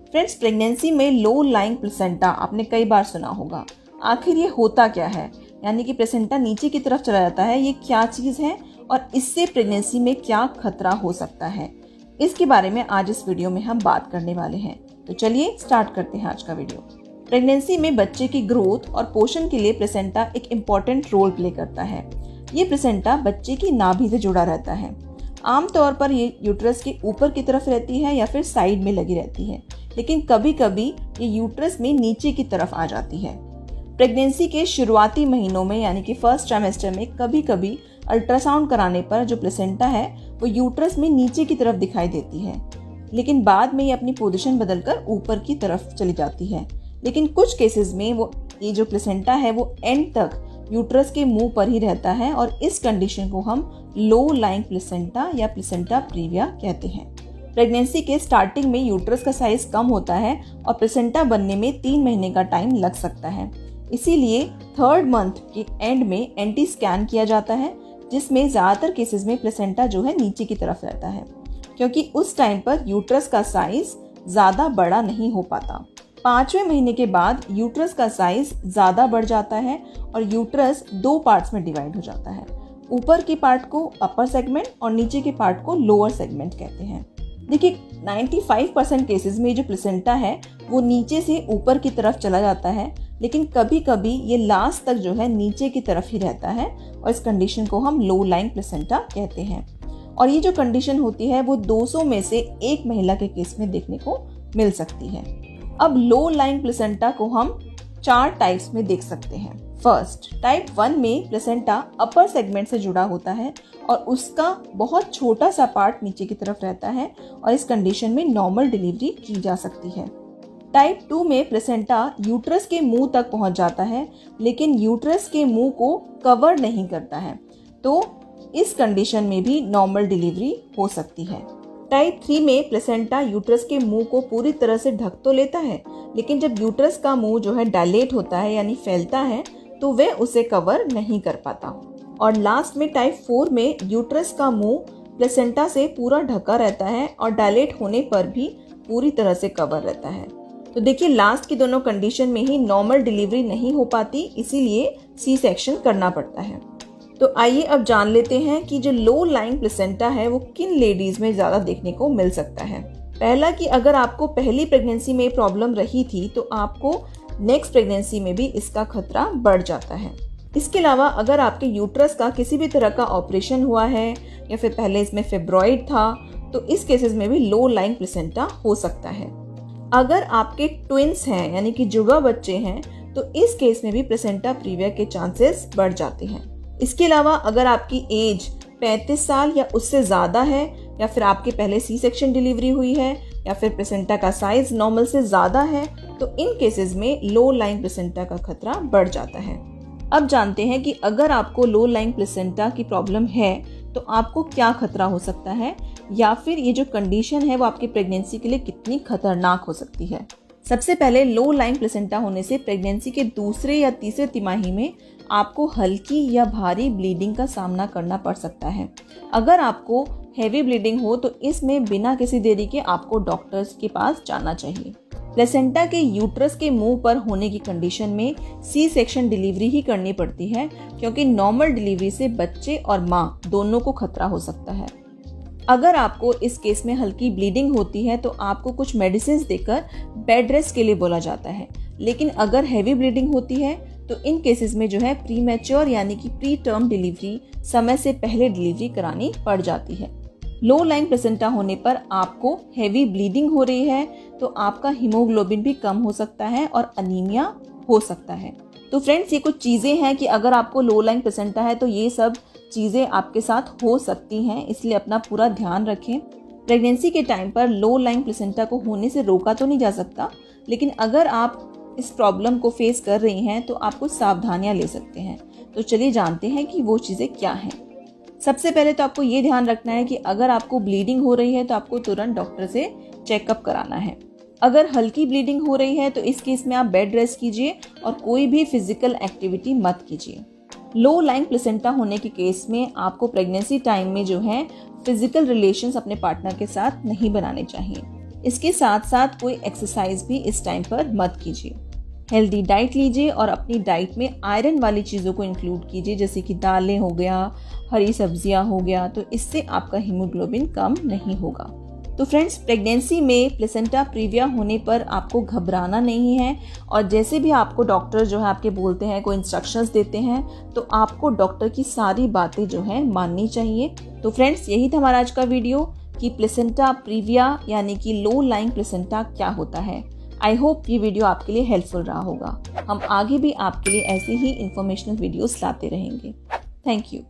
Friends, pregnancy में low lying placenta आपने कई बार सुना होगा। आखिर ये होता क्या है, यानी कि प्लेसेंटा नीचे की तरफ चला जाता है, ये क्या चीज़ है और इससे प्रेगनेंसी में क्या खतरा हो सकता है, इसके बारे में आज इस वीडियो में हम बात करने वाले हैं। तो चलिए स्टार्ट करते हैं आज का वीडियो। प्रेगनेंसी में बच्चे की ग्रोथ और पोषण के लिए प्लेसेंटा एक इम्पॉर्टेंट रोल प्ले करता है। ये प्लेसेंटा बच्चे की नाभि से जुड़ा रहता है। आमतौर पर ये यूट्रस के ऊपर की तरफ रहती है या फिर साइड में लगी रहती है, लेकिन कभी कभी ये यूट्रस में नीचे की तरफ आ जाती है। प्रेगनेंसी के शुरुआती महीनों में यानी कि फर्स्ट ट्राइमेस्टर में कभी कभी अल्ट्रासाउंड कराने पर जो प्लेसेंटा है वो यूट्रस में नीचे की तरफ दिखाई देती है, लेकिन बाद में ये अपनी पोजीशन बदलकर ऊपर की तरफ चली जाती है। लेकिन कुछ केसेस में ये जो प्लेसेंटा है वो एंड तक यूट्रस के मुंह पर ही रहता है और इस कंडीशन को हम लो लाइंग प्लेसेंटा या प्लेसेंटा प्रीविया कहते हैं। प्रेगनेंसी के स्टार्टिंग में यूट्रस का साइज कम होता है और प्लेसेंटा बनने में 3 महीने का टाइम लग सकता है। इसीलिए 3rd मंथ के एंड में एंटी स्कैन किया जाता है, जिसमें ज़्यादातर केसेस में प्लेसेंटा जो है नीचे की तरफ रहता है, क्योंकि उस टाइम पर यूट्रस का साइज ज़्यादा बड़ा नहीं हो पाता। 5वें महीने के बाद यूट्रस का साइज ज़्यादा बढ़ जाता है और यूट्रस 2 पार्ट्स में डिवाइड हो जाता है। ऊपर के पार्ट को अपर सेगमेंट और नीचे के पार्ट को लोअर सेगमेंट कहते हैं। देखिए, 95% केसेस में जो प्लेसेंटा है वो नीचे से ऊपर की तरफ चला जाता है, लेकिन कभी कभी ये लास्ट तक जो है नीचे की तरफ ही रहता है और इस कंडीशन को हम लो लाइंग प्लेसेंटा कहते हैं। और ये जो कंडीशन होती है वो 200 में से 1 महिला के केस में देखने को मिल सकती है। अब लो लाइंग प्लेसेंटा को हम 4 टाइप्स में देख सकते हैं। फर्स्ट, टाइप 1 में प्लेसेंटा अपर सेगमेंट से जुड़ा होता है और उसका बहुत छोटा सा पार्ट नीचे की तरफ रहता है और इस कंडीशन में नॉर्मल डिलीवरी की जा सकती है। टाइप 2 में प्लेसेंटा यूट्रस के मुंह तक पहुंच जाता है, लेकिन यूट्रस के मुंह को कवर नहीं करता है, तो इस कंडीशन में भी नॉर्मल डिलीवरी हो सकती है। टाइप 3 में प्लेसेंटा यूट्रस के मुंह को पूरी तरह से ढक तो लेता है, लेकिन जब यूट्रस का मुंह जो है डायलेट होता है यानी फैलता है तो वह उसे कवर नहीं कर पाता। और लास्ट में टाइप 4 में यूट्रस का मुंह प्लेसेंटा से पूरा ढका रहता है और डायलेट होने पर भी पूरी तरह से कवर रहता है। तो देखिए, लास्ट की दोनों कंडीशन में ही नॉर्मल डिलीवरी नहीं हो पाती, इसीलिए सी सेक्शन करना पड़ता है। तो आइए अब जान लेते हैं कि जो लो लाइंग प्लेसेंटा है वो किन लेडीज में ज़्यादा देखने को मिल सकता है। पहला कि अगर आपको पहली प्रेगनेंसी में प्रॉब्लम रही थी तो आपको नेक्स्ट प्रेगनेंसी में भी इसका खतरा बढ़ जाता है। इसके अलावा अगर आपके यूट्रस का किसी भी तरह का ऑपरेशन हुआ है या फिर पहले इसमें फिब्रॉइड था तो इस केसेस में भी लो लाइंग प्लेसेंटा हो सकता है। अगर आपके ट्विंस हैं यानी कि जुड़वा बच्चे हैं तो इस केस में भी प्लेसेंटा प्रीविया के चांसेस बढ़ जाते हैं। इसके अलावा अगर आपकी एज 35 साल या उससे ज़्यादा है या फिर आपके पहले सी सेक्शन डिलीवरी हुई है या फिर प्लेसेंटा का साइज नॉर्मल से ज़्यादा है तो इन केसेस में लो लाइंग प्लेसेंटा का खतरा बढ़ जाता है। अब जानते हैं कि अगर आपको लो लाइंग प्लेसेंटा की प्रॉब्लम है तो आपको क्या खतरा हो सकता है या फिर ये जो कंडीशन है वो आपकी प्रेगनेंसी के लिए कितनी खतरनाक हो सकती है। सबसे पहले, लो लाइंग प्लेसेंटा होने से प्रेगनेंसी के दूसरे या तीसरे तिमाही में आपको हल्की या भारी ब्लीडिंग का सामना करना पड़ सकता है। अगर आपको हैवी ब्लीडिंग हो तो इसमें बिना किसी देरी के आपको डॉक्टर्स के पास जाना चाहिए। प्लेसेंटा के यूट्रस के मुंह पर होने की कंडीशन में सी सेक्शन डिलीवरी ही करनी पड़ती है, क्योंकि नॉर्मल डिलीवरी से बच्चे और माँ दोनों को खतरा हो सकता है। अगर आपको इस केस में हल्की ब्लीडिंग होती है तो आपको कुछ मेडिसिन देकर बेड रेस्ट के लिए बोला जाता है, लेकिन अगर हैवी ब्लीडिंग होती है तो इन केसेस में जो है प्रीमैच्योर यानी कि प्री टर्म डिलीवरी, समय से पहले डिलीवरी करानी पड़ जाती है। लो लाइंग प्लेसेंटा होने पर आपको हैवी ब्लीडिंग हो रही है तो आपका हीमोग्लोबिन भी कम हो सकता है और अनीमिया हो सकता है। तो फ्रेंड्स, ये कुछ चीज़ें हैं कि अगर आपको लो लाइंग प्लेसेंटा है तो ये सब चीज़ें आपके साथ हो सकती हैं, इसलिए अपना पूरा ध्यान रखें। प्रेगनेंसी के टाइम पर लो लाइंग प्लेसेंटा को होने से रोका तो नहीं जा सकता, लेकिन अगर आप इस प्रॉब्लम को फेस कर रही हैं तो आप कुछ सावधानियां ले सकते हैं। तो चलिए जानते हैं कि वो चीज़ें क्या हैं। सबसे पहले तो आपको ये ध्यान रखना है कि अगर आपको ब्लीडिंग हो रही है तो आपको तुरंत डॉक्टर से चेकअप कराना है। अगर हल्की ब्लीडिंग हो रही है तो इस केस में आप बेड रेस्ट कीजिए और कोई भी फिजिकल एक्टिविटी मत कीजिए। लो लाइंग प्लेसेंटा होने के केस में आपको प्रेगनेंसी टाइम में जो है फिजिकल रिलेशंस अपने पार्टनर के साथ नहीं बनाने चाहिए। इसके साथ साथ कोई एक्सरसाइज भी इस टाइम पर मत कीजिए। हेल्दी डाइट लीजिए और अपनी डाइट में आयरन वाली चीज़ों को इंक्लूड कीजिए, जैसे कि दालें हो गया, हरी सब्जियां हो गया, तो इससे आपका हीमोग्लोबिन कम नहीं होगा। तो फ्रेंड्स, प्रेगनेंसी में प्लेसेंटा प्रीविया होने पर आपको घबराना नहीं है, और जैसे भी आपको डॉक्टर जो है आपके बोलते हैं, कोई इंस्ट्रक्शंस देते हैं, तो आपको डॉक्टर की सारी बातें जो है माननी चाहिए। तो फ्रेंड्स, यही था हमारा आज का वीडियो कि प्लेसेंटा प्रीविया यानी कि लो लाइंग प्लेसेंटा क्या होता है। आई होप ये वीडियो आपके लिए हेल्पफुल रहा होगा। हम आगे भी आपके लिए ऐसे ही इंफॉर्मेशनल वीडियोस लाते रहेंगे। Thank you.